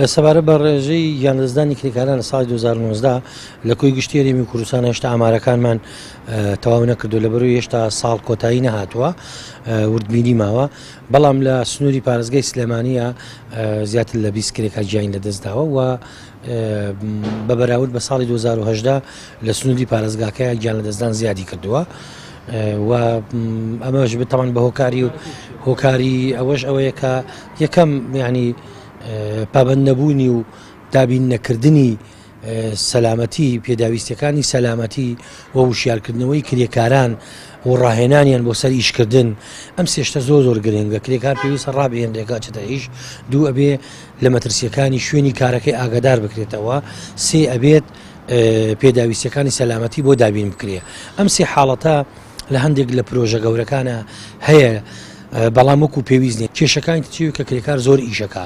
سەبارەت بە ڕێژەی یاندەستدانی کرێکاران لە ساڵی 2019 لە کۆی گشتی هەرێمی کوردستان هێشتا ئامارەکانمان تەواو نەکردو لەبەرەوەی هێشتا ساڵ کۆتایی نەهاتووە وردبینی ماوە بەڵام لە سنووری پارێزگای سلێمانیە زیاتر لە 20 کرێکار گیانی لەدەستداوە و بە بەراورد بە ساڵی 2018 لە سنووری پارێزگاکەیە گیان لەدەستدان زیادی کردووە و ئەمەش بتەمان بە هۆکاری ئەوەش ئەوەیە کە یەکەم ینی پابند نەبوونی و دابین نەکردنی سەلامەتی پێداویستەکانی سەلامەتی و وشیارکردنەوەی کرێکاران و ڕاهێنانیان بۆ سەر ئیشکردن ئەم سێشتە زۆر گرنگە کرێکار پێویستە ڕابێنرێکا چێتە ئیش دوو ئەبێ لە مەترسیەکانی شوێنی کارەکەی ئاگادار بکرێتەوە سێ ئەبێت پێداویستەکانی سەلامەتی بۆ دابین بکرێ ئەم سێ حاڵەتە لە هەندێک لە پرۆژە گەورەکانە هەیە بەڵام وەکو پێویست نیە کێشەکانی چی کە کرێکار زۆر ئیشەکە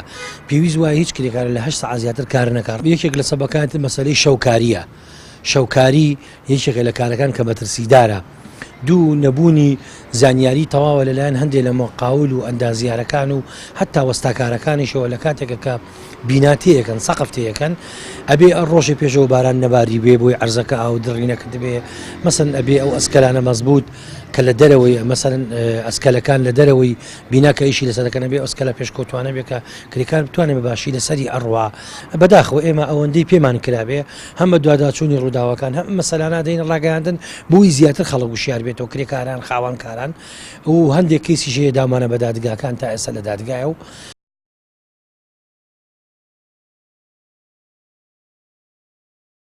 پێویست وایە هیچ کرێکار لە 8 ساعات زیاتر کار نەکات یەکێک لە سەبەکانی مەسەلەی شەوکاریە شەوکاری یەکێکە لە کارەکان کە مەترسیدارە دوو نەبوونی زانیاری تەواوە لەلایەن هەندێک لە مۆقاول و ئەندازیارەکان و هەتا وەستاکارەکانیشەوە لە کاتێکە کە بیناتەیەکەن سەقفتەیەکەن ئەبێ ئەو ڕۆژی پێشەوە باران نەباری بێ بۆی عەرزەکە ئاو دڕینەکرد بێ مەسەن ئەبێ ئەو ئەسکەلانە مەزبوط کە لە دەرەوەی مەسەن ئەسکەلەکان لە دەرەوەی بیناکە ئیشی لەسەرەکەن بێ ئەسکەلە پێشکەوتوانە بێ کە کرێکار بتوانێت بەباشی لەسەری ئەڕوا بەداخەوە ئێمە ئەوەندەی پێمان کرابێ هەم بە دوواداچوونی ڕووداوەکان هەم مەسەلانە دەین ڕاگەیاندن بۆی زیاتر خەڵک وشیار بێتەوە کرێکاران خاوەنکاران و هەندێک کەیسیشەیە دامانە بە دادگاکان تا ئێستا لە دادگایە و